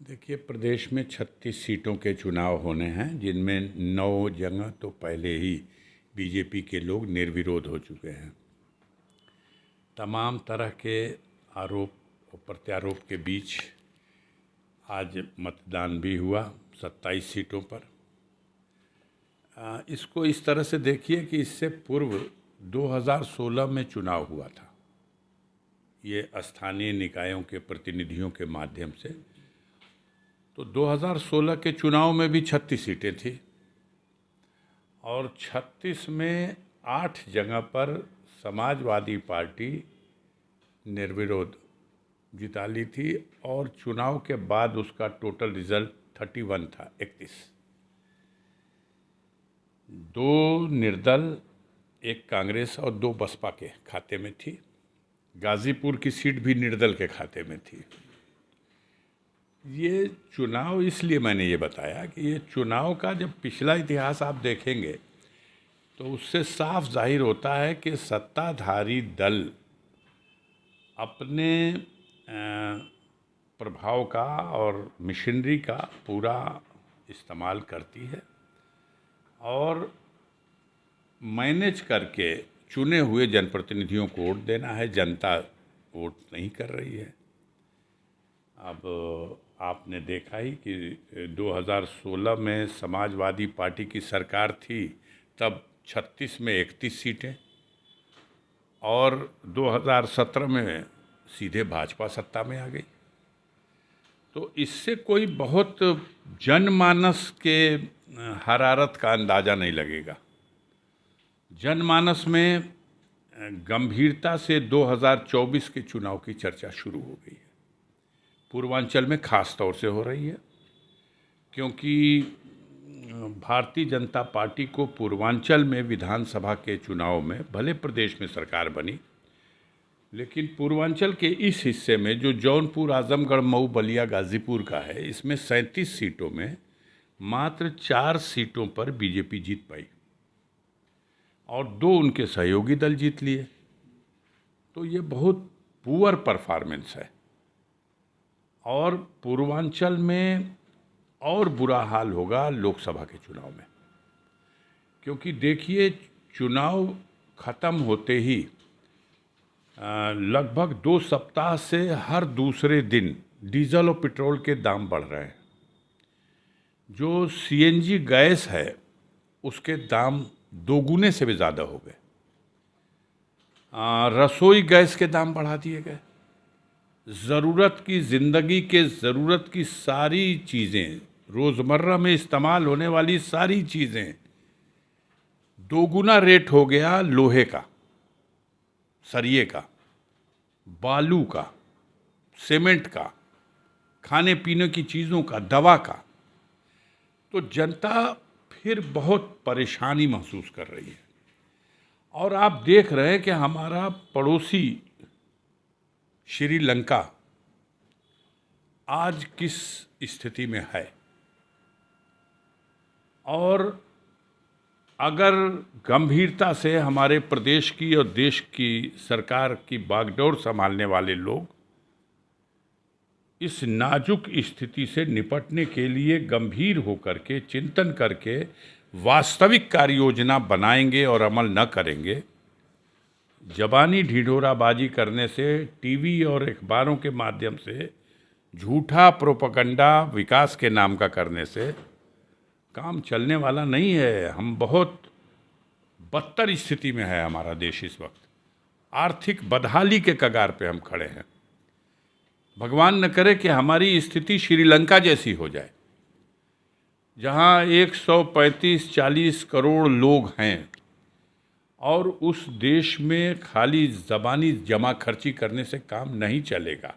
देखिए, प्रदेश में 36 सीटों के चुनाव होने हैं, जिनमें 9 जगह तो पहले ही बीजेपी के लोग निर्विरोध हो चुके हैं। तमाम तरह के आरोप और प्रत्यारोप के बीच आज मतदान भी हुआ 27 सीटों पर। इसको इस तरह से देखिए कि इससे पूर्व 2016 में चुनाव हुआ था, ये स्थानीय निकायों के प्रतिनिधियों के माध्यम से। तो 2016 के चुनाव में भी 36 सीटें थी और 36 में 8 जगह पर समाजवादी पार्टी निर्विरोध जिता ली थी और चुनाव के बाद उसका टोटल रिजल्ट 31 था, 31। 2 निर्दल, 1 कांग्रेस और 2 बसपा के खाते में थी। गाजीपुर की सीट भी निर्दल के खाते में थी। ये चुनाव, इसलिए मैंने ये बताया कि ये चुनाव का जब पिछला इतिहास आप देखेंगे तो उससे साफ जाहिर होता है कि सत्ताधारी दल अपने प्रभाव का और मशीनरी का पूरा इस्तेमाल करती है और मैनेज करके चुने हुए जनप्रतिनिधियों को वोट देना है। जनता वोट नहीं कर रही है। अब आपने देखा ही कि 2016 में समाजवादी पार्टी की सरकार थी, तब 36 में 31 सीटें और 2017 में सीधे भाजपा सत्ता में आ गई। तो इससे कोई बहुत जनमानस के हरारत का अंदाज़ा नहीं लगेगा। जनमानस में गंभीरता से 2024 के चुनाव की चर्चा शुरू हो गई है। पूर्वांचल में खास तौर से हो रही है, क्योंकि भारतीय जनता पार्टी को पूर्वांचल में विधानसभा के चुनाव में, भले प्रदेश में सरकार बनी, लेकिन पूर्वांचल के इस हिस्से में जो जौनपुर, आजमगढ़, मऊ, बलिया, गाजीपुर का है, इसमें 37 सीटों में मात्र 4 सीटों पर बीजेपी जीत पाई और 2 उनके सहयोगी दल जीत लिए। तो ये बहुत पुअर परफॉर्मेंस है और पूर्वांचल में और बुरा हाल होगा लोकसभा के चुनाव में, क्योंकि देखिए, चुनाव ख़त्म होते ही लगभग 2 सप्ताह से हर दूसरे दिन डीजल और पेट्रोल के दाम बढ़ रहे हैं। जो सीएनजी गैस है उसके दाम 2 गुने से भी ज़्यादा हो गए। रसोई गैस के दाम बढ़ा दिए गए। ज़रूरत की ज़िंदगी के ज़रूरत की सारी चीज़ें, रोज़मर्रा में इस्तेमाल होने वाली सारी चीज़ें, 2 गुना रेट हो गया। लोहे का, सरिये का, बालू का, सीमेंट का, खाने पीने की चीज़ों का, दवा का। तो जनता फिर बहुत परेशानी महसूस कर रही है और आप देख रहे हैं कि हमारा पड़ोसी श्रीलंका आज किस स्थिति में है। और अगर गंभीरता से हमारे प्रदेश की और देश की सरकार की बागडोर संभालने वाले लोग इस नाजुक स्थिति से निपटने के लिए गंभीर होकर के चिंतन करके वास्तविक कार्य योजना बनाएंगे और अमल न करेंगे, ज़बानी ढिढोराबाजी करने से, टीवी और अखबारों के माध्यम से झूठा प्रोपगंडा विकास के नाम का करने से काम चलने वाला नहीं है। हम बहुत बदतर स्थिति में है हमारा देश इस वक्त। आर्थिक बदहाली के कगार पे हम खड़े हैं। भगवान न करे कि हमारी स्थिति श्रीलंका जैसी हो जाए, जहां 135-40 करोड़ लोग हैं और उस देश में खाली ज़बानी जमा खर्ची करने से काम नहीं चलेगा।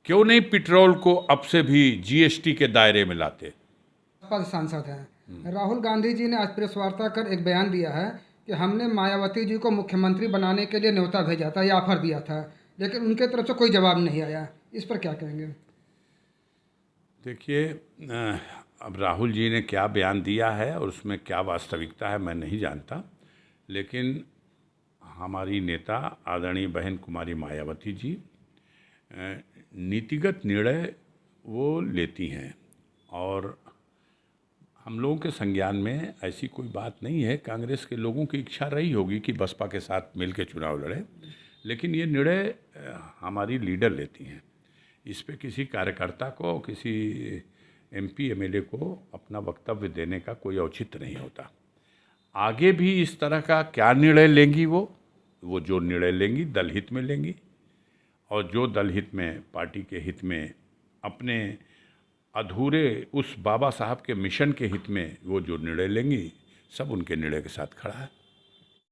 क्यों नहीं पेट्रोल को अब से भी जीएसटी के दायरे में लाते? सांसद हैं राहुल गांधी जी ने आज प्रेस वार्ता कर एक बयान दिया है कि हमने मायावती जी को मुख्यमंत्री बनाने के लिए न्योता भेजा था या ऑफर दिया था, लेकिन उनके तरफ से कोई जवाब नहीं आया। इस पर क्या कहेंगे? देखिए, अब राहुल जी ने क्या बयान दिया है और उसमें क्या वास्तविकता है मैं नहीं जानता, लेकिन हमारी नेता आदरणीय बहन कुमारी मायावती जी नीतिगत निर्णय वो लेती हैं। और हम लोगों के संज्ञान में ऐसी कोई बात नहीं है। कांग्रेस के लोगों की इच्छा रही होगी कि बसपा के साथ मिल के चुनाव लड़े, लेकिन ये निर्णय हमारी लीडर लेती हैं। इस पे किसी कार्यकर्ता को, किसी एमपी एमएलए को अपना वक्तव्य देने का कोई औचित्य नहीं होता। आगे भी इस तरह का क्या निर्णय लेंगी वो जो निर्णय लेंगी दल हित में लेंगी, और जो दल हित में, पार्टी के हित में, अपने अधूरे उस बाबा साहब के मिशन के हित में वो जो निर्णय लेंगी, सब उनके निर्णय के साथ खड़ा है।